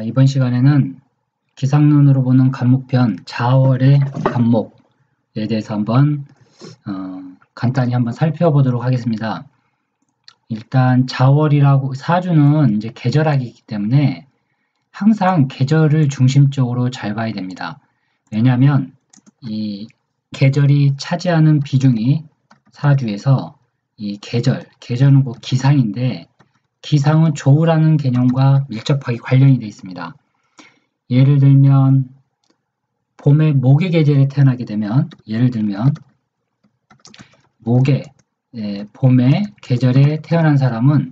이번 시간에는 기상론으로 보는 간목편 자월의 간목에 대해서 한번 간단히 한번 살펴보도록 하겠습니다. 일단 자월이라고 사주는 이제 계절학이기 때문에 항상 계절을 중심적으로 잘 봐야 됩니다. 왜냐하면 이 계절이 차지하는 비중이 사주에서 이 계절은 곧 기상인데 기상은 조우라는 개념과 밀접하게 관련이 되어 있습니다. 예를 들면 봄에 목의 계절에 태어나게 되면 봄의 계절에 태어난 사람은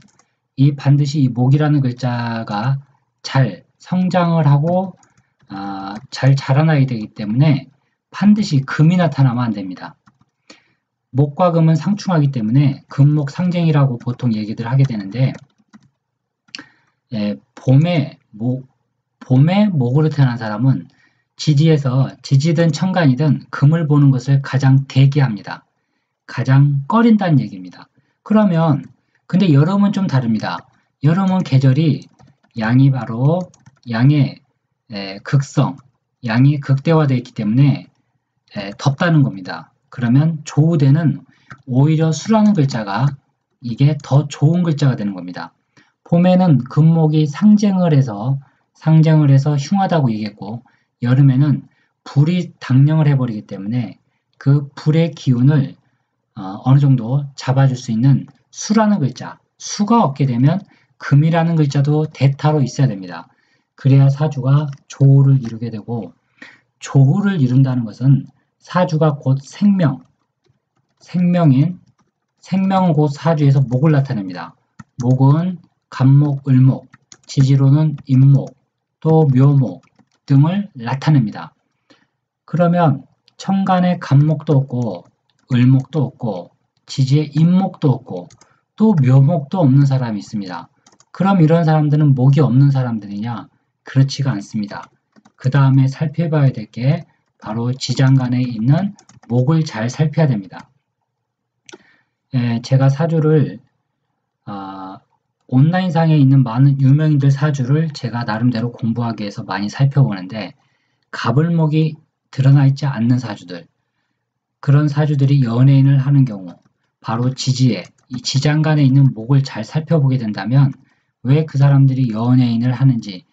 반드시 이 목이라는 글자가 잘 성장을 하고 잘 자라나야 되기 때문에 반드시 금이 나타나면 안 됩니다. 목과 금은 상충하기 때문에 금목 상쟁이라고 보통 얘기들 하게 되는데 봄에 목으로 태어난 사람은 지지든 천간이든 금을 보는 것을 가장 대기합니다. 가장 꺼린다는 얘기입니다. 그러면 근데 여름은 좀 다릅니다. 여름은 계절이 양이 바로 양의 극성, 양이 극대화되어 있기 때문에 덥다는 겁니다. 그러면 조우대는 오히려 수라는 글자가 이게 더 좋은 글자가 되는 겁니다. 봄에는 금목이 상쟁을 해서 흉하다고 얘기했고 여름에는 불이 당령을 해버리기 때문에 그 불의 기운을 어느 정도 잡아줄 수 있는 수라는 글자, 수가 없게 되면 금이라는 글자도 대타로 있어야 됩니다. 그래야 사주가 조우를 이루게 되고 조우를 이룬다는 것은 사주가 곧 생명은 곧 사주에서 목을 나타냅니다. 목은 간목, 을목, 지지로는 임목, 또 묘목 등을 나타냅니다. 그러면 천간에 간목도 없고 을목도 없고 지지에 임목도 없고 또 묘목도 없는 사람이 있습니다. 그럼 이런 사람들은 목이 없는 사람들이냐? 그렇지가 않습니다. 그 다음에 살펴봐야 될 게 바로 지장간에 있는 목을 잘 살펴야 됩니다. 제가 사주를 온라인상에 있는 많은 유명인들 사주를 제가 나름대로 공부하기 위해서 많이 살펴보는데 갑을목이 드러나 있지 않는 사주들, 그런 사주들이 연예인을 하는 경우 바로 지지에 이 지장간에 있는 목을 잘 살펴보게 된다면 왜 그 사람들이 연예인을 하는지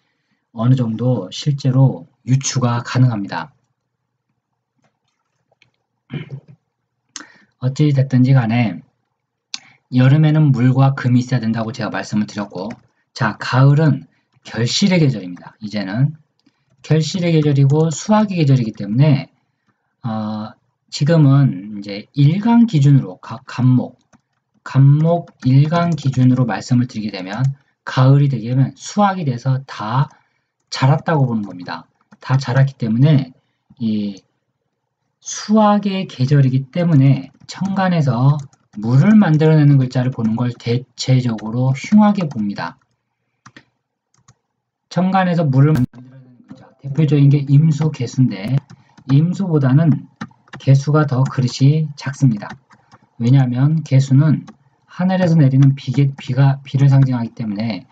어느 정도 실제로 유추가 가능합니다. 어찌 됐든지 간에 여름에는 물과 금이 있어야 된다고 제가 말씀을 드렸고, 자, 가을은 결실의 계절입니다. 이제는 결실의 계절이고 수확의 계절이기 때문에 지금은 이제 일간 기준으로 간목 일간 기준으로 말씀을 드리게 되면 가을이 되게 되면 수확이 돼서 다 자랐다고 보는 겁니다. 다 자랐기 때문에 이 수확의 계절이기 때문에 천간에서 물을 만들어내는 글자를 보는 걸 대체적으로 흉하게 봅니다. 천간에서 물을 만들어내는 글자, 대표적인 게 임수, 개수인데 임수보다는 개수가 더 그릇이 작습니다. 왜냐하면 개수는 하늘에서 내리는 비를 상징하기 때문에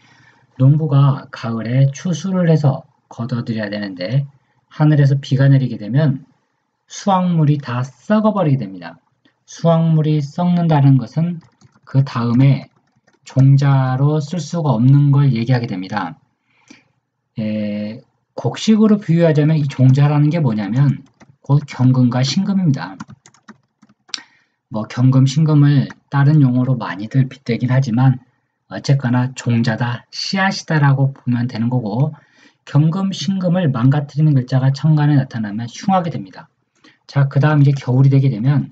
농부가 가을에 추수를 해서 걷어들여야 되는데 하늘에서 비가 내리게 되면 수확물이 다 썩어버리게 됩니다. 수확물이 썩는다는 것은 그 다음에 종자로 쓸 수가 없는 걸 얘기하게 됩니다. 곡식으로 비유하자면 이 종자라는 게 뭐냐면 곧 경금과 신금입니다. 뭐 경금, 신금을 다른 용어로 많이들 빗대긴 하지만 어쨌거나 종자다, 씨앗이다라고 보면 되는 거고 경금, 신금을 망가뜨리는 글자가 천간에 나타나면 흉하게 됩니다. 자, 그 다음 이제 겨울이 되게 되면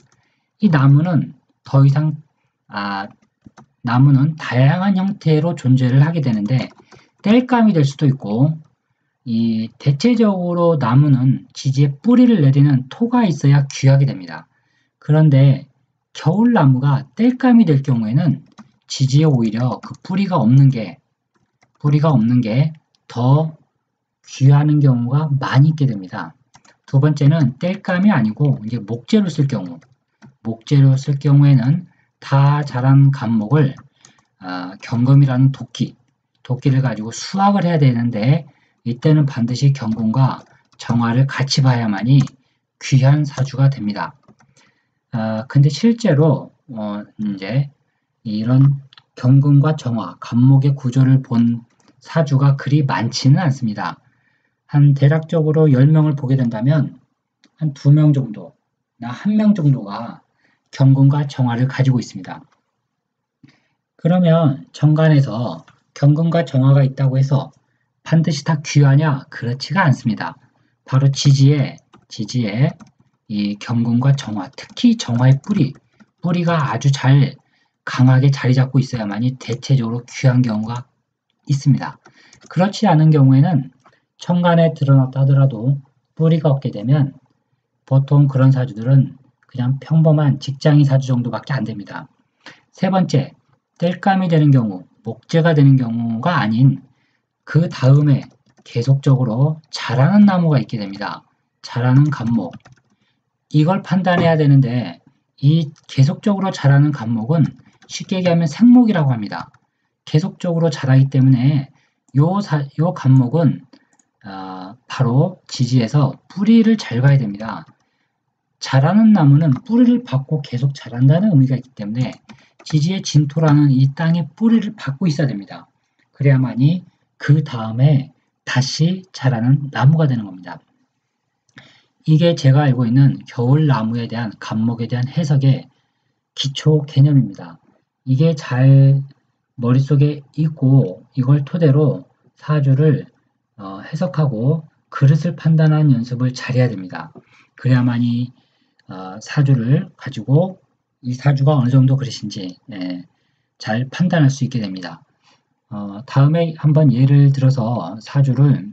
이 나무는 더 이상 나무는 다양한 형태로 존재를 하게 되는데 땔감이 될 수도 있고 대체적으로 나무는 지지에 뿌리를 내리는 토가 있어야 귀하게 됩니다. 그런데 겨울나무가 땔감이 될 경우에는 지지에 오히려 그 뿌리가 없는 게 더 귀하는 경우가 많이 있게 됩니다. 두 번째는 땔감이 아니고 이게 목재로 쓸 경우에는 다 자란 간목을 경금이라는 도끼를 가지고 수확을 해야 되는데 이때는 반드시 경금과 정화를 같이 봐야만이 귀한 사주가 됩니다. 근데 실제로 이제 이런 경금과 정화, 간목의 구조를 본 사주가 그리 많지는 않습니다. 한 대략적으로 10명을 보게 된다면 한 2명 정도나 1명 정도가 경금과 정화를 가지고 있습니다. 그러면 정관에서 경금과 정화가 있다고 해서 반드시 다 귀하냐? 그렇지가 않습니다. 바로 지지에 이 경금과 정화, 특히 정화의 뿌리가 아주 잘 강하게 자리 잡고 있어야만이 대체적으로 귀한 경우가 있습니다. 그렇지 않은 경우에는 천간에 드러났다 하더라도 뿌리가 없게 되면 보통 그런 사주들은 그냥 평범한 직장인 사주 정도밖에 안 됩니다. 세 번째, 땔감이 되는 경우, 목재가 되는 경우가 아닌 그 다음에 계속적으로 자라는 나무가 있게 됩니다. 자라는 간목. 이걸 판단해야 되는데 이 계속적으로 자라는 간목은 쉽게 얘기하면 생목이라고 합니다. 계속적으로 자라기 때문에 요 간목은 바로 지지에서 뿌리를 잘 봐야 됩니다. 자라는 나무는 뿌리를 받고 계속 자란다는 의미가 있기 때문에 지지의 진토라는 이 땅에 뿌리를 받고 있어야 됩니다. 그래야만이 그 다음에 다시 자라는 나무가 되는 겁니다. 이게 제가 알고 있는 겨울나무에 대한 간목에 대한 해석의 기초 개념입니다. 이게 잘 머릿속에 있고 이걸 토대로 사주를 해석하고 그릇을 판단하는 연습을 잘해야 됩니다. 그래야만이 사주를 가지고 이 사주가 어느 정도 그릇인지 잘 판단할 수 있게 됩니다. 다음에 한번 예를 들어서 사주를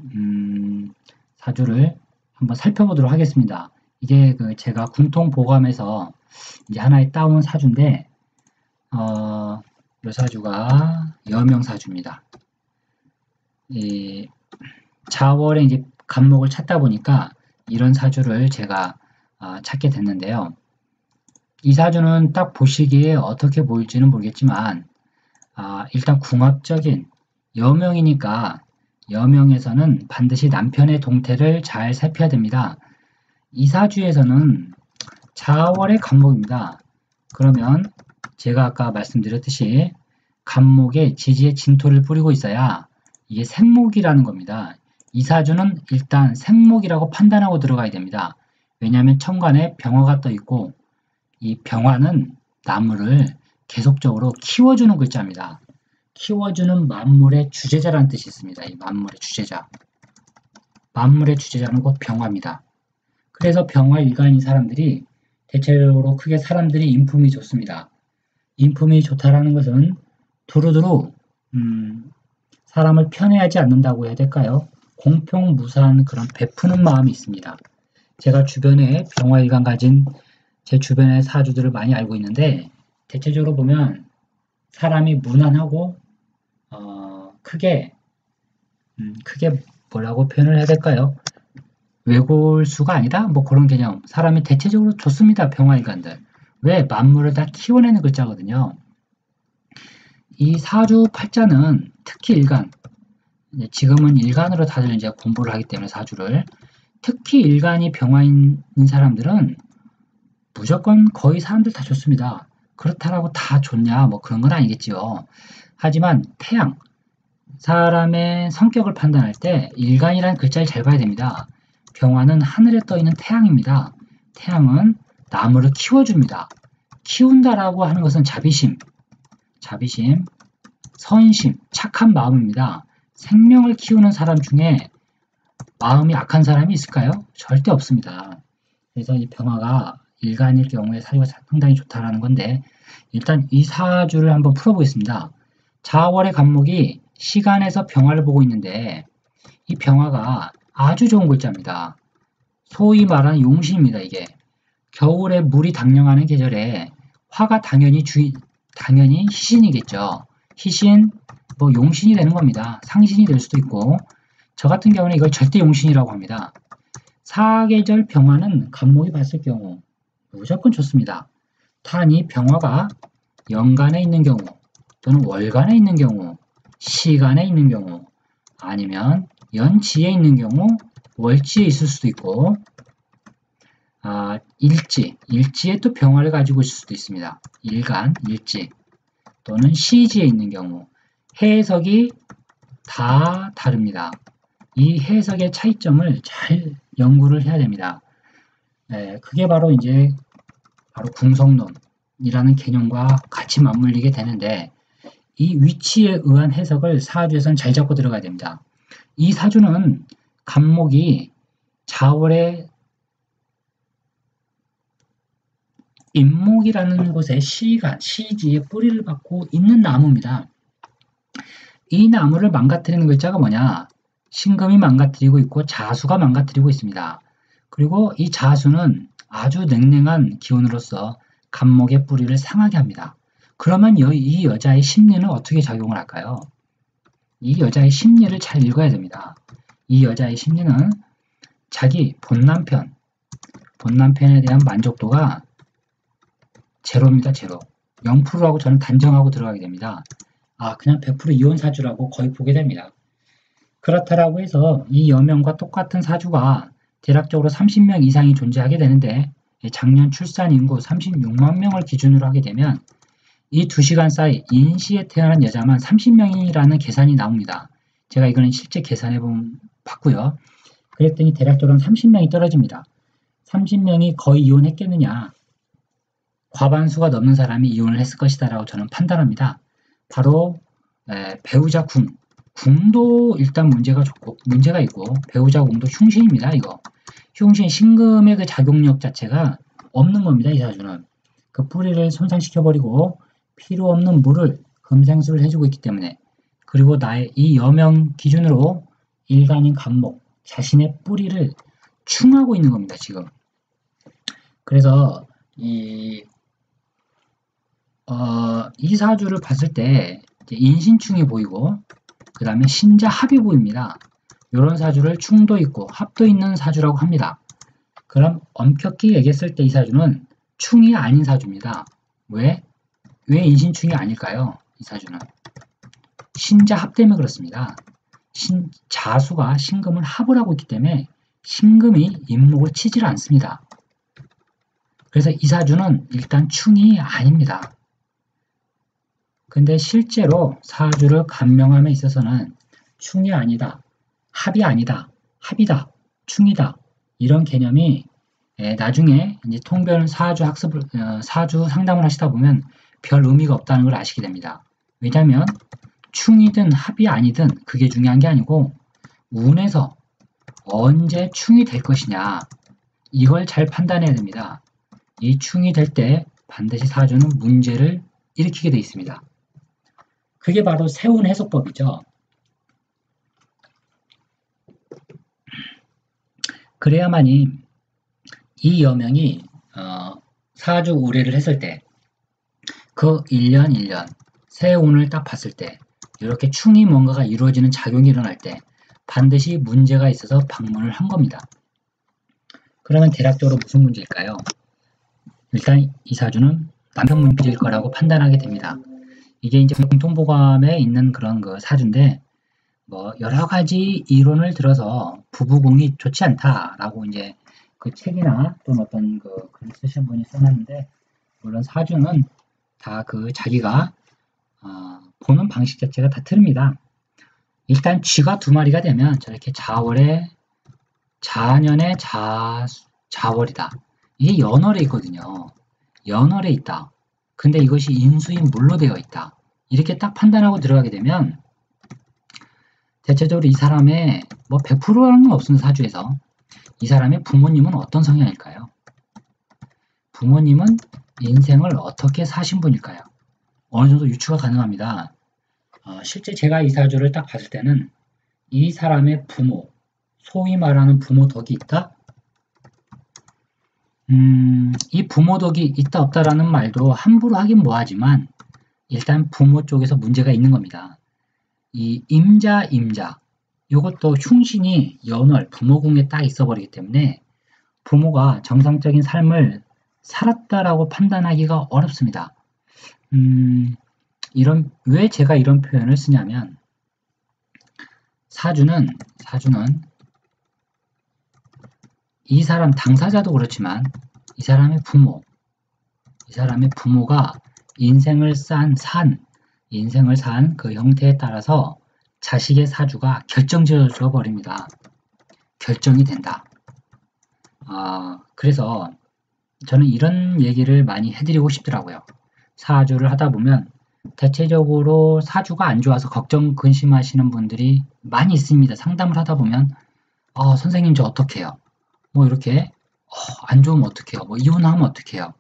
한번 살펴보도록 하겠습니다. 이게 제가 궁통보감에서 이제 하나의 따온 사주인데 이 사주가 여명사주입니다. 이 자월에 이제 간목을 찾다 보니까 이런 사주를 제가 찾게 됐는데요. 이 사주는 딱 보시기에 어떻게 보일지는 모르겠지만 일단 궁합적인 여명이니까 여명에서는 반드시 남편의 동태를 잘 살펴야 됩니다. 이 사주에서는 자월의 간목입니다. 그러면 제가 아까 말씀드렸듯이 간목에 지지의 진토를 뿌리고 있어야 이게 생목이라는 겁니다. 이 사주는 일단 생목이라고 판단하고 들어가야 됩니다. 왜냐하면 천간에 병화가 떠 있고 이 병화는 나무를 계속적으로 키워주는 글자입니다. 키워주는 만물의 주제자라는 뜻이 있습니다. 이 만물의 주제자. 만물의 주제자는 곧 병화입니다. 그래서 병화 일간인 사람들이 대체적으로 크게 사람들이 인품이 좋습니다. 인품이 좋다라는 것은 두루두루 사람을 편애하지 않는다고 해야 될까요? 공평무사한 그런 베푸는 마음이 있습니다. 제가 주변에 병화 일간 가진 제 주변의 사주들을 많이 알고 있는데 대체적으로 보면 사람이 무난하고 크게 뭐라고 표현을 해야 될까요? 외골수가 아니다? 뭐 그런 개념. 사람이 대체적으로 좋습니다. 병화일간들. 왜? 만물을 다 키워내는 글자거든요. 이 사주 팔자는 특히 일간, 지금은 일간으로 다들 이제 공부를 하기 때문에 사주를 특히 일간이 병화인 사람들은 무조건 거의 사람들 다 좋습니다. 그렇다라고 다 좋냐? 뭐 그런 건 아니겠지요. 하지만 태양, 사람의 성격을 판단할 때 일간이라는 글자를 잘 봐야 됩니다. 병화는 하늘에 떠 있는 태양입니다. 태양은 나무를 키워줍니다. 키운다라고 하는 것은 자비심, 선심, 착한 마음입니다. 생명을 키우는 사람 중에 마음이 악한 사람이 있을까요? 절대 없습니다. 그래서 이 병화가 일간일 경우에 사주가 상당히 좋다라는 건데 일단 이 사주를 한번 풀어보겠습니다. 자월의 간목이 시간에서 병화를 보고 있는데 이 병화가 아주 좋은 글자입니다. 소위 말하는 용신입니다. 이게 겨울에 물이 당령하는 계절에 화가 당연히 희신이겠죠. 희신, 뭐 용신이 되는 겁니다. 상신이 될 수도 있고 저 같은 경우는 이걸 절대 용신이라고 합니다. 사계절 병화는 간목이 봤을 경우 무조건 좋습니다. 탄이 병화가 연간에 있는 경우 또는 월간에 있는 경우 시간에 있는 경우 아니면 연지에 있는 경우 월지에 있을 수도 있고 일지에 또 병화를 가지고 있을 수도 있습니다. 일간, 일지 또는 시지에 있는 경우 해석이 다 다릅니다. 이 해석의 차이점을 잘 연구를 해야 됩니다. 그게 바로 이제 바로 궁성론이라는 개념과 같이 맞물리게 되는데 이 위치에 의한 해석을 사주에서는 잘 잡고 들어가야 됩니다. 이 사주는 간목이 자월의 임목이라는 곳에 시지에 뿌리를 받고 있는 나무입니다. 이 나무를 망가뜨리는 글자가 뭐냐? 신금이 망가뜨리고 있고 자수가 망가뜨리고 있습니다. 그리고 이 자수는 아주 냉랭한 기운으로서 간목의 뿌리를 상하게 합니다. 그러면 이 여자의 심리는 어떻게 작용을 할까요? 이 여자의 심리를 잘 읽어야 됩니다. 이 여자의 심리는 자기 본남편에 대한 만족도가 제로입니다. 제로. 0%라고 저는 단정하고 들어가게 됩니다. 그냥 100% 이혼 사주라고 거의 보게 됩니다. 그렇다라고 해서 이 여명과 똑같은 사주가 대략적으로 30명 이상이 존재하게 되는데 작년 출산 인구 36만 명을 기준으로 하게 되면 이 2시간 사이 인시에 태어난 여자만 30명이라는 계산이 나옵니다. 제가 이거는 실제 계산해 봤고요. 그랬더니 대략적으로 30명이 떨어집니다. 30명이 거의 이혼했겠느냐? 과반수가 넘는 사람이 이혼을 했을 것이다 라고 저는 판단합니다. 바로 배우자 궁도 일단 문제가 있고 배우자 궁도 흉신입니다. 이거 흉신 신금의 그 작용력 자체가 없는 겁니다. 이 사주는 그 뿌리를 손상시켜버리고 필요 없는 물을 금생수를 해주고 있기 때문에 그리고 나의 이 여명 기준으로 일간인 간목 자신의 뿌리를 충하고 있는 겁니다. 지금 그래서 이 사주를 봤을 때 인신충이 보이고 그 다음에 신자합이 보입니다. 이런 사주를 충도 있고 합도 있는 사주라고 합니다. 그럼 엄격히 얘기했을 때 이 사주는 충이 아닌 사주입니다. 왜 인신충이 아닐까요? 이 사주는 신자합 때문에 그렇습니다. 자수가 신금을 합을 하고 있기 때문에 신금이 임목을 치질 않습니다. 그래서 이 사주는 일단 충이 아닙니다. 근데 실제로 사주를 간명함에 있어서는 충이 아니다, 합이 아니다, 합이다, 충이다 이런 개념이 나중에 이제 통별 사주 학습을 사주 상담을 하시다 보면 별 의미가 없다는 걸 아시게 됩니다. 왜냐하면 충이든 합이 아니든 그게 중요한 게 아니고 운에서 언제 충이 될 것이냐 이걸 잘 판단해야 됩니다. 이 충이 될 때 반드시 사주는 문제를 일으키게 되어 있습니다. 그게 바로 세운 해석법이죠. 그래야만이 이 여명이 사주 우례를 했을 때 그 1년 세운을 딱 봤을 때 이렇게 충이 뭔가가 이루어지는 작용이 일어날 때 반드시 문제가 있어서 방문을 한 겁니다. 그러면 대략적으로 무슨 문제일까요? 일단 이 사주는 남편 문제일 거라고 판단하게 됩니다. 이게 이제 공통보감에 있는 그런 그 사주인데 뭐 여러 가지 이론을 들어서 부부궁이 좋지 않다라고 이제 그 책이나 또는 어떤 그 글을 쓰신 분이 써놨는데 물론 사주는 다 그 자기가 보는 방식 자체가 다 틀립니다. 일단 쥐가 두 마리가 되면 저렇게 자월에 자년에 자월이다. 이게 연월에 있거든요. 연월에 있다. 근데 이것이 인수인 물로 되어 있다. 이렇게 딱 판단하고 들어가게 되면 대체적으로 이 사람의 뭐 100%라는 건 없는 사주에서 이 사람의 부모님은 어떤 성향일까요? 부모님은 인생을 어떻게 사신 분일까요? 어느 정도 유추가 가능합니다. 실제 제가 이 사주를 딱 봤을 때는 이 사람의 부모, 소위 말하는 부모 덕이 있다? 이 부모 덕이 있다 없다라는 말도 함부로 하긴 뭐하지만 일단 부모 쪽에서 문제가 있는 겁니다. 이 임자 이것도 흉신이 연월 부모궁에 딱 있어버리기 때문에 부모가 정상적인 삶을 살았다라고 판단하기가 어렵습니다. 왜 제가 이런 표현을 쓰냐면 사주는 사주는 이 사람 당사자도 그렇지만 이 사람의 부모가 인생을 산 그 형태에 따라서 자식의 사주가 결정지어져 버립니다. 결정이 된다. 그래서 저는 이런 얘기를 많이 해드리고 싶더라고요. 사주를 하다 보면 대체적으로 사주가 안 좋아서 걱정 근심하시는 분들이 많이 있습니다. 상담을 하다 보면 선생님 저 어떡해요? 뭐 이렇게 안 좋으면 어떡해요? 뭐 이혼하면 어떡해요?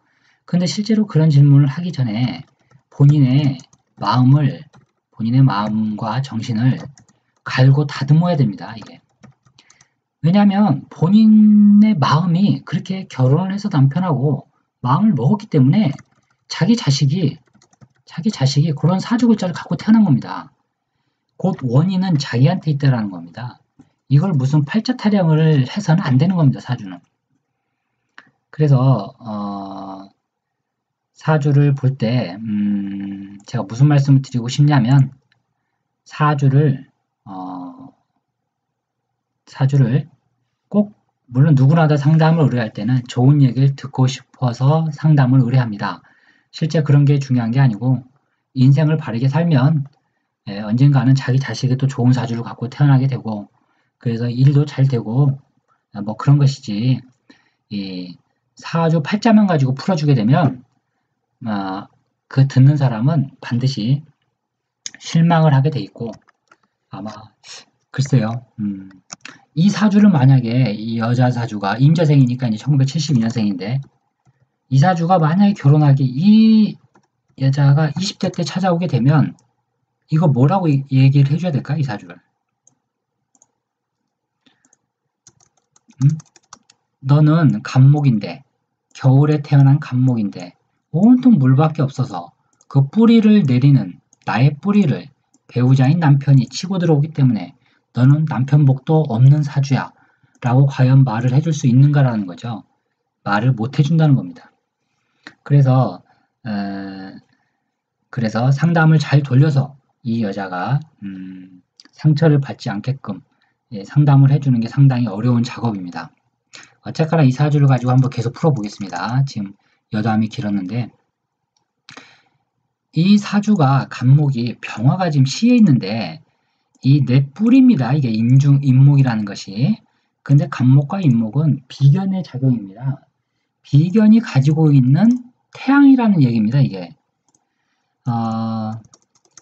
근데 실제로 그런 질문을 하기 전에 본인의 마음과 정신을 갈고 다듬어야 됩니다. 이게. 왜냐하면 본인의 마음이 그렇게 결혼을 해서 남편하고 마음을 먹었기 때문에 자기 자식이 그런 사주글자를 갖고 태어난 겁니다. 곧 원인은 자기한테 있다라는 겁니다. 이걸 무슨 팔자 타령을 해서는 안 되는 겁니다. 사주는. 그래서 사주를 볼 때 제가 무슨 말씀을 드리고 싶냐면 사주를 꼭 물론 누구나 다 상담을 의뢰할 때는 좋은 얘기를 듣고 싶어서 상담을 의뢰합니다. 실제 그런 게 중요한 게 아니고 인생을 바르게 살면 언젠가는 자기 자식이 또 좋은 사주를 갖고 태어나게 되고 그래서 일도 잘 되고 뭐 그런 것이지 이 사주 팔자만 가지고 풀어주게 되면 그 듣는 사람은 반드시 실망을 하게 돼 있고 아마 글쎄요 이 사주를 만약에 이 여자 사주가 임자생이니까 이제 1972년생인데 이 사주가 만약에 결혼하기 이 여자가 20대 때 찾아오게 되면 이거 뭐라고 얘기를 해줘야 될까 이 사주를 너는 간목인데 겨울에 태어난 간목인데 온통 물밖에 없어서 그 뿌리를 내리는 나의 뿌리를 배우자인 남편이 치고 들어오기 때문에 너는 남편복도 없는 사주야 라고 과연 말을 해줄 수 있는가라는 거죠. 말을 못 해준다는 겁니다. 그래서 상담을 잘 돌려서 이 여자가 상처를 받지 않게끔 상담을 해주는 게 상당히 어려운 작업입니다. 어쨌거나 이 사주를 가지고 한번 계속 풀어보겠습니다. 지금 여담이 길었는데 이 사주가 간목이 병화가 지금 시에 있는데 이 내 뿌리입니다. 이게 임목이라는 것이. 근데 간목과 임목은 비견의 작용입니다. 비견이 가지고 있는 태양이라는 얘기입니다.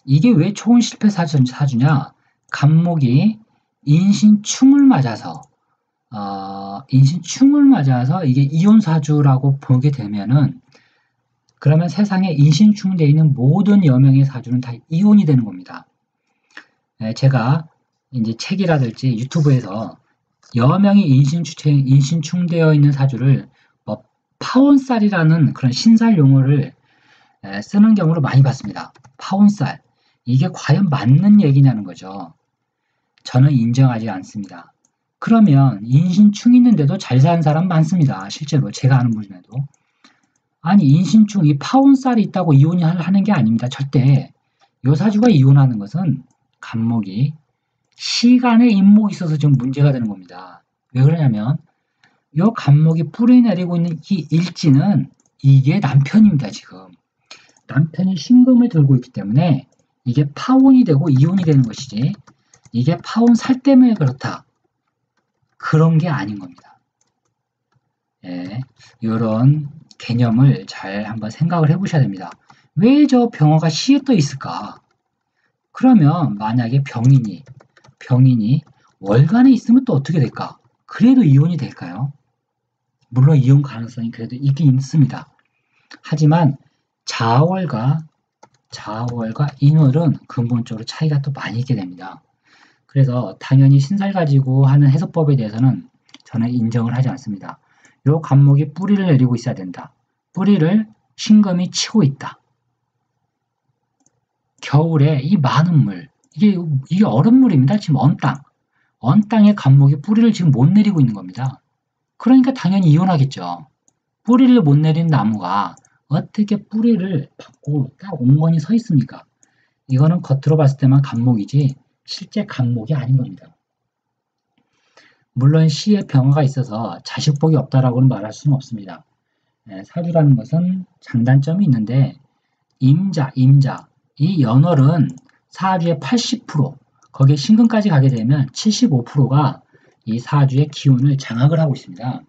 이게 왜 초운 실패 사주냐? 간목이 인신충을 맞아서 이게 이혼 사주라고 보게 되면은 그러면 세상에 인신충되어 있는 모든 여명의 사주는 다 이혼이 되는 겁니다. 제가 이제 책이라든지 유튜브에서 여명이 인신충되어 있는 사주를 파혼살이라는 그런 신살 용어를 쓰는 경우를 많이 봤습니다. 파혼살. 이게 과연 맞는 얘기냐는 거죠. 저는 인정하지 않습니다. 그러면 인신충 있는데도 잘 사는 사람 많습니다. 실제로 제가 아는 분 중에도. 아니 인신충, 이 파혼살이 있다고 이혼이 하는 게 아닙니다. 절대. 요 사주가 이혼하는 것은 간목이 시간에 임목이 있어서 지금 문제가 되는 겁니다. 왜 그러냐면 요 간목이 뿌리 내리고 있는 이 일지는 이게 남편입니다. 지금. 남편이 신금을 들고 있기 때문에 이게 파혼이 되고 이혼이 되는 것이지 이게 파혼살 때문에 그렇다. 그런 게 아닌 겁니다. 이런 개념을 잘 한번 생각을 해보셔야 됩니다. 왜 저 병화가 시에 떠 있을까? 그러면 만약에 병인이 월간에 있으면 또 어떻게 될까? 그래도 이혼이 될까요? 물론 이혼 가능성이 그래도 있긴 있습니다. 하지만 자월과 인월은 근본적으로 차이가 또 많이 있게 됩니다. 그래서 당연히 신살 가지고 하는 해석법에 대해서는 저는 인정을 하지 않습니다. 요 간목이 뿌리를 내리고 있어야 된다. 뿌리를 신금이 치고 있다. 겨울에 이 많은 물, 이게 얼음물입니다. 지금 언 땅에 간목이 뿌리를 지금 못 내리고 있는 겁니다. 그러니까 당연히 이혼하겠죠. 뿌리를 못 내린 나무가 어떻게 뿌리를 받고 딱 옹건히 서 있습니까? 이거는 겉으로 봤을 때만 간목이지 실제 간목이 아닌 겁니다. 물론 시에 병화가 있어서 자식복이 없다라고는 말할 수는 없습니다. 사주라는 것은 장단점이 있는데 임자, 이 연월은 사주의 80%, 거기에 신금까지 가게 되면 75%가 이 사주의 기운을 장악을 하고 있습니다.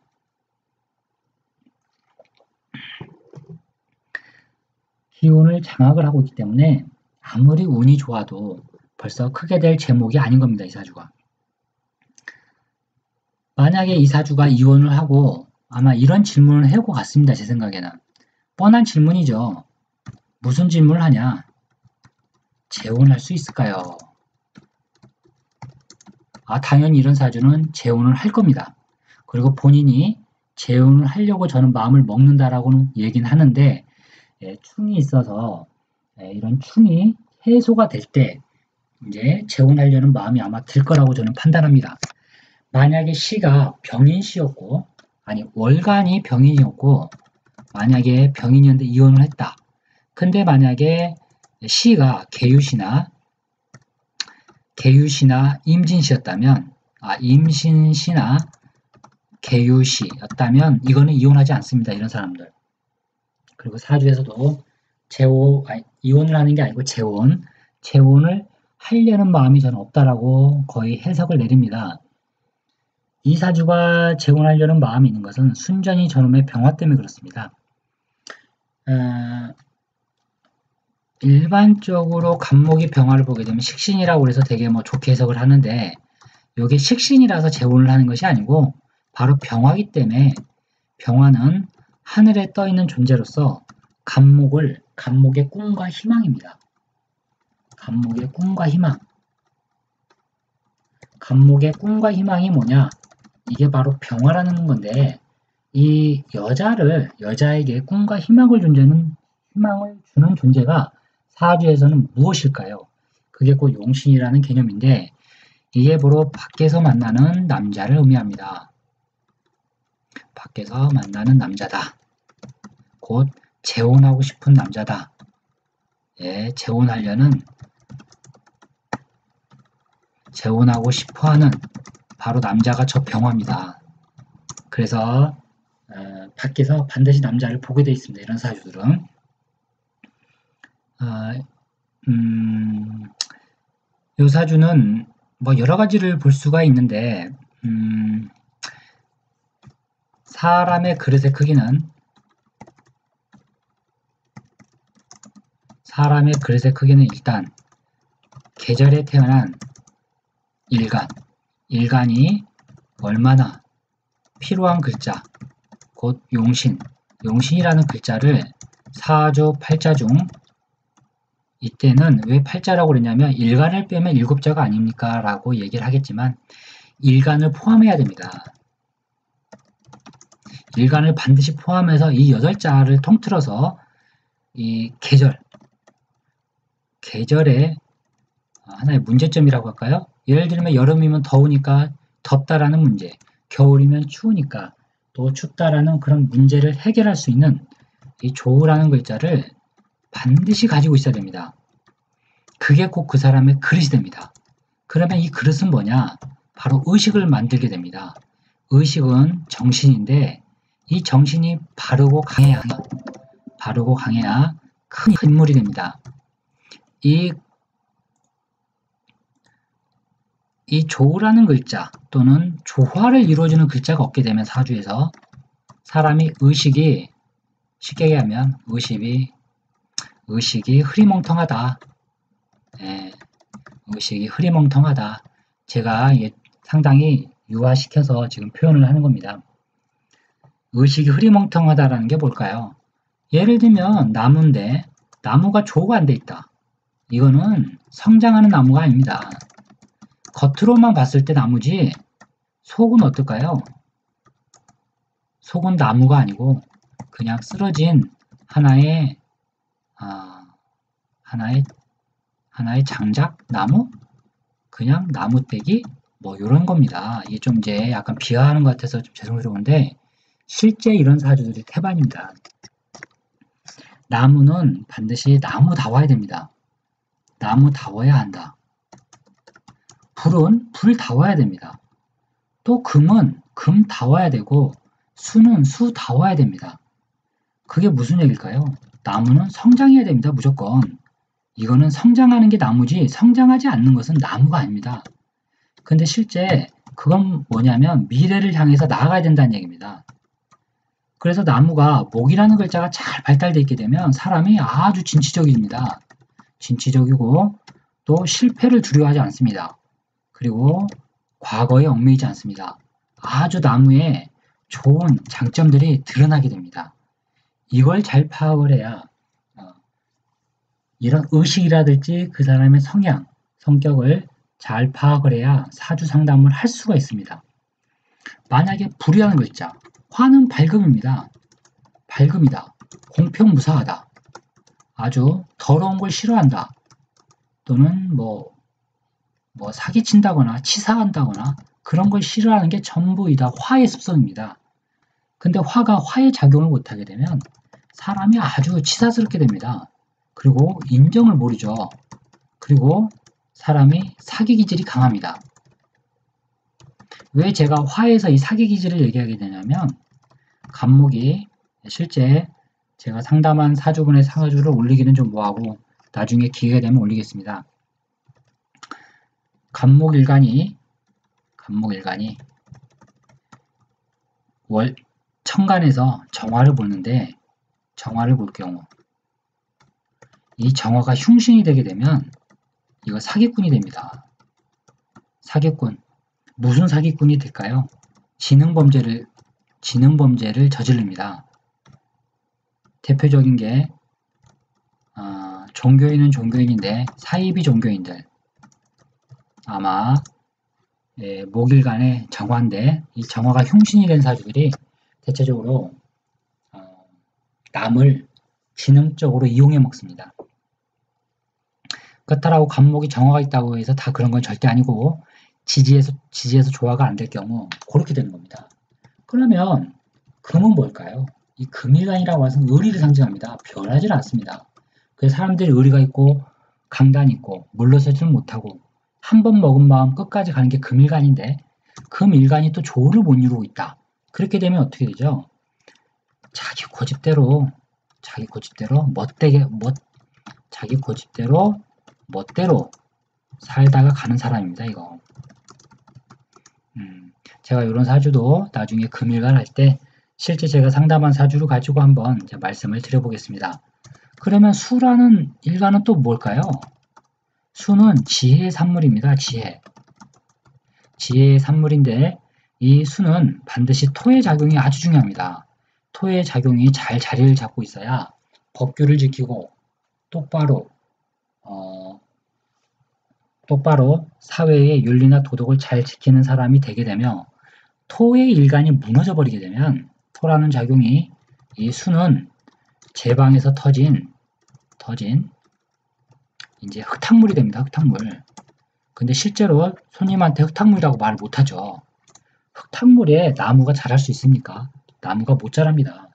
기운을 장악을 하고 있기 때문에 아무리 운이 좋아도 벌써 크게 될 제목이 아닌 겁니다. 이 사주가. 만약에 이 사주가 이혼을 하고 아마 이런 질문을 해오고 갔습니다. 제 생각에는. 뻔한 질문이죠. 무슨 질문을 하냐? 재혼할 수 있을까요? 당연히 이런 사주는 재혼을 할 겁니다. 그리고 본인이 재혼을 하려고 저는 마음을 먹는다라고는 얘기는 하는데 충이 있어서 이런 충이 해소가 될 때 이제 재혼하려는 마음이 아마 들 거라고 저는 판단합니다. 만약에 시가 병인시였고 아니 월간이 병인이었고 만약에 병인이었는데 이혼을 했다. 근데 만약에 시가 계유시나 임진시였다면 임신시나 계유시였다면 이거는 이혼하지 않습니다. 이런 사람들. 그리고 사주에서도 이혼을 하는 게 아니고 재혼을 하려는 마음이 저는 없다라고 거의 해석을 내립니다. 이 사주가 재혼하려는 마음이 있는 것은 순전히 저놈의 병화 때문에 그렇습니다. 일반적으로 간목이 병화를 보게 되면 식신이라고 해서 되게 좋게 해석을 하는데 이게 식신이라서 재혼을 하는 것이 아니고 바로 병화이기 때문에 병화는 하늘에 떠 있는 존재로서 간목의 꿈과 희망입니다. 간목의 꿈과 희망. 간목의 꿈과 희망이 뭐냐? 이게 바로 병화라는 건데 이 여자에게 꿈과 희망을 주는 존재가 사주에서는 무엇일까요? 그게 곧 용신이라는 개념인데 이게 바로 밖에서 만나는 남자를 의미합니다. 밖에서 만나는 남자다. 곧 재혼하고 싶은 남자다. 재혼하고 싶어하는 바로 남자가 저 병화입니다. 그래서 밖에서 반드시 남자를 보게 되어 있습니다. 이런 사주들은. 이 사주는 여러 가지를 볼 수가 있는데 사람의 그릇의 크기는 일단 계절에 태어난 일간이 얼마나 필요한 글자, 곧 용신이라는 글자를 사주 8자 중 이때는 왜 8자라고 그랬냐면 일간을 빼면 7자가 아닙니까? 라고 얘기를 하겠지만 일간을 포함해야 됩니다. 일간을 반드시 포함해서 이 8자를 통틀어서 이 계절의 하나의 문제점이라고 할까요? 예를 들면 여름이면 더우니까 덥다라는 문제, 겨울이면 추우니까 또 춥다라는 그런 문제를 해결할 수 있는 이 조우라는 글자를 반드시 가지고 있어야 됩니다. 그게 꼭 그 사람의 그릇이 됩니다. 그러면 이 그릇은 뭐냐? 바로 의식을 만들게 됩니다. 의식은 정신인데 이 정신이 바르고 강해야 큰 인물이 됩니다. 이 조라는 글자 또는 조화를 이루어주는 글자가 없게 되면 사주에서 사람이 의식이 쉽게 얘기하면 의식이 흐리멍텅하다. 의식이 흐리멍텅하다. 제가 상당히 유화시켜서 지금 표현을 하는 겁니다. 의식이 흐리멍텅하다라는 게 뭘까요? 예를 들면 나무인데 나무가 조가 안 돼 있다. 이거는 성장하는 나무가 아닙니다. 겉으로만 봤을 때 나무지 속은 어떨까요? 속은 나무가 아니고 그냥 쓰러진 하나의 장작? 나무? 그냥 나무떼기? 이런 겁니다. 이게 좀 이제 약간 비하하는 것 같아서 좀 죄송스러운데 실제 이런 사주들이 태반입니다. 나무는 반드시 나무다워야 됩니다. 나무다워야 한다. 불은 불다워야 됩니다. 또 금은 금다워야 되고 수는 수다워야 됩니다. 그게 무슨 얘기일까요? 나무는 성장해야 됩니다. 무조건. 이거는 성장하는 게 나무지 성장하지 않는 것은 나무가 아닙니다. 근데 실제 그건 뭐냐면 미래를 향해서 나아가야 된다는 얘기입니다. 그래서 나무가 목이라는 글자가 잘 발달되어 있게 되면 사람이 아주 진취적입니다. 진취적이고 또 실패를 두려워하지 않습니다. 그리고 과거에 얽매이지 않습니다. 아주 나무에 좋은 장점들이 드러나게 됩니다. 이걸 잘 파악을 해야 이런 의식이라든지 그 사람의 성향, 성격을 잘 파악을 해야 사주 상담을 할 수가 있습니다. 만약에 불이라는 글자, 화는 밝음입니다. 밝음이다. 공평무사하다. 아주 더러운 걸 싫어한다. 또는 사기친다거나 치사한다거나 그런 걸 싫어하는 게 전부이다. 화의 습성입니다. 근데 화가 화의 작용을 못하게 되면 사람이 아주 치사스럽게 됩니다. 그리고 인정을 모르죠. 그리고 사람이 사기 기질이 강합니다. 왜 제가 화에서 이 사기 기질을 얘기하게 되냐면 간목이 실제 제가 상담한 사주분의 사주를 올리기는 좀 뭐하고 나중에 기회가 되면 올리겠습니다. 간목일간이 천간에서 정화를 보는데 정화를 볼 경우 이 정화가 흉신이 되게 되면 이거 사기꾼이 됩니다. 사기꾼. 무슨 사기꾼이 될까요? 지능범죄를 저지릅니다. 대표적인 게 종교인은 종교인인데 사이비 종교인들 아마 목일간의 정화인데 이 정화가 흉신이 된 사주들이 대체적으로 남을 지능적으로 이용해 먹습니다. 그렇다고 간목이 정화가 있다고 해서 다 그런 건 절대 아니고 지지에서 조화가 안 될 경우 그렇게 되는 겁니다. 그러면 금은 뭘까요? 이 금일간이라고 해서 의리를 상징합니다. 변하지 않습니다. 그래서 사람들이 의리가 있고 강단이 있고 물러서지는 못하고 한 번 먹은 마음 끝까지 가는 게 금일간인데 금일간이 또 조를 못 이루고 있다. 그렇게 되면 어떻게 되죠? 자기 고집대로 멋대로 살다가 가는 사람입니다. 이거. 제가 이런 사주도 나중에 금일간 할 때 실제 제가 상담한 사주를 가지고 한번 말씀을 드려보겠습니다. 그러면 수라는 일간은 또 뭘까요? 수는 지혜의 산물입니다. 지혜의 산물인데 이 수는 반드시 토의 작용이 아주 중요합니다. 토의 작용이 잘 자리를 잡고 있어야 법규를 지키고 똑바로 사회의 윤리나 도덕을 잘 지키는 사람이 되게 되며 토의 일간이 무너져 버리게 되면 토라는 작용이 이 수는 제방에서 터진 이제 흙탕물이 됩니다. 흙탕물. 근데 실제로 손님한테 흙탕물이라고 말을 못하죠. 흙탕물에 나무가 자랄 수 있습니까? 나무가 못 자랍니다.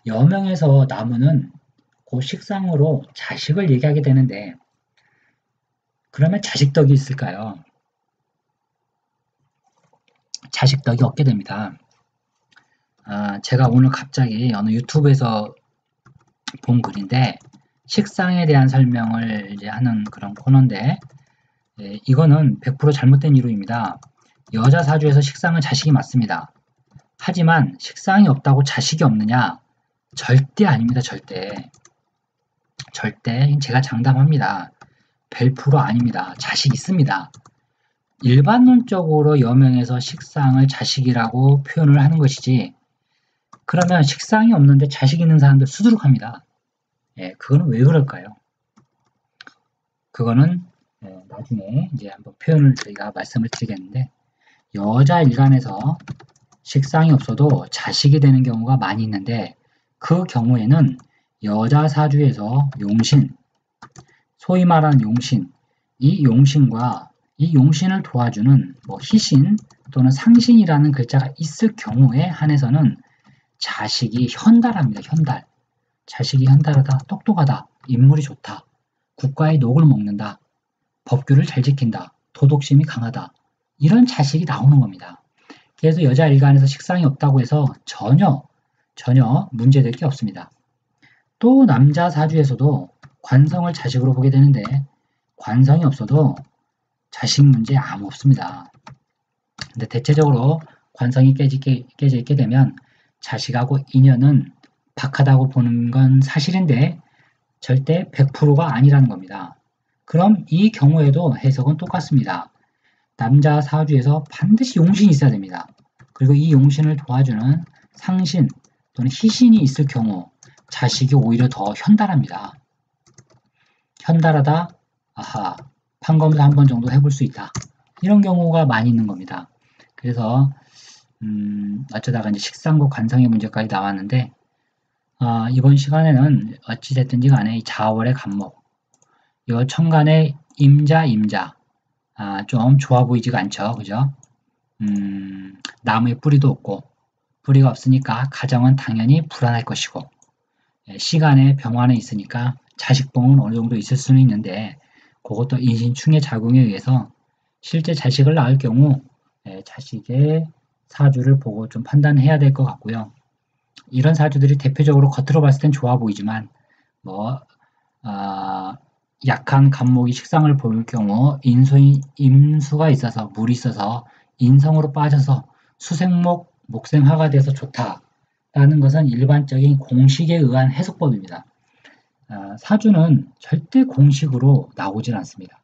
여명에서 나무는 그 식상으로 자식을 얘기하게 되는데 그러면 자식덕이 있을까요? 자식덕이 없게 됩니다. 제가 오늘 갑자기 어느 유튜브에서 본 글인데 식상에 대한 설명을 이제 하는 그런 코너인데 이거는 100% 잘못된 이론입니다. 여자 사주에서 식상은 자식이 맞습니다. 하지만 식상이 없다고 자식이 없느냐? 절대 아닙니다. 절대 제가 장담합니다. 100% 아닙니다. 자식 있습니다. 일반론적으로 여명에서 식상을 자식이라고 표현을 하는 것이지 그러면 식상이 없는데 자식 있는 사람들 수두룩합니다. 그거는 왜 그럴까요? 그거는 나중에 이제 한번 표현을 저희가 말씀을 드리겠는데 여자 일간에서 식상이 없어도 자식이 되는 경우가 많이 있는데 그 경우에는 여자 사주에서 용신, 소위 말하는 용신, 이 용신을 도와주는 희신 또는 상신이라는 글자가 있을 경우에 한해서는 자식이 현달합니다. 자식이 현달하다, 똑똑하다, 인물이 좋다, 국가의 녹을 먹는다, 법규를 잘 지킨다, 도덕심이 강하다 이런 자식이 나오는 겁니다. 그래서 여자 일간에서 식상이 없다고 해서 전혀 문제될 게 없습니다. 또 남자 사주에서도 관성을 자식으로 보게 되는데 관성이 없어도 자식 문제 아무 없습니다. 근데 대체적으로 관성이 깨져 있게 되면 자식하고 인연은 박하다고 보는 건 사실인데 절대 100%가 아니라는 겁니다. 그럼 이 경우에도 해석은 똑같습니다. 남자 사주에서 반드시 용신이 있어야 됩니다. 그리고 이 용신을 도와주는 상신 또는 희신이 있을 경우 자식이 오히려 더 현달합니다. 현달하다, 아하, 판검사 한 번 정도 해볼 수 있다. 이런 경우가 많이 있는 겁니다. 그래서 어쩌다가 이제 식상과 관성의 문제까지 나왔는데 이번 시간에는 어찌됐든지 간에 이 자월의 간목, 이 천간의 임자 좀 좋아 보이지가 않죠. 그죠? 나무에 뿌리도 없고 뿌리가 없으니까 가정은 당연히 불안할 것이고 시간에 병화는 있으니까 자식봉은 어느 정도 있을 수는 있는데 그것도 인신충의 작용에 의해서 실제 자식을 낳을 경우 자식의 사주를 보고 좀 판단해야 될 것 같고요. 이런 사주들이 대표적으로 겉으로 봤을 땐 좋아 보이지만 약한 간목이 식상을 볼 경우 임수가 있어서 물이 있어서 인성으로 빠져서 수생목 목생화가 돼서 좋다라는 것은 일반적인 공식에 의한 해석법입니다. 사주는 절대 공식으로 나오질 않습니다.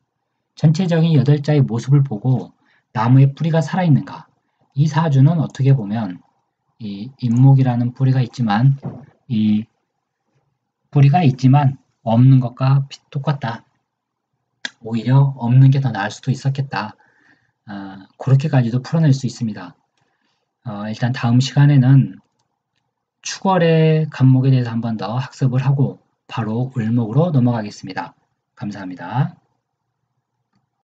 전체적인 8자의 모습을 보고 나무의 뿌리가 살아있는가, 이 사주는 어떻게 보면 이 임목이라는 뿌리가 있지만 없는 것과 똑같다. 오히려 없는 게 더 나을 수도 있었겠다. 그렇게까지도 풀어낼 수 있습니다. 일단 다음 시간에는 축월의 간목에 대해서 한 번 더 학습을 하고 바로 을목으로 넘어가겠습니다. 감사합니다.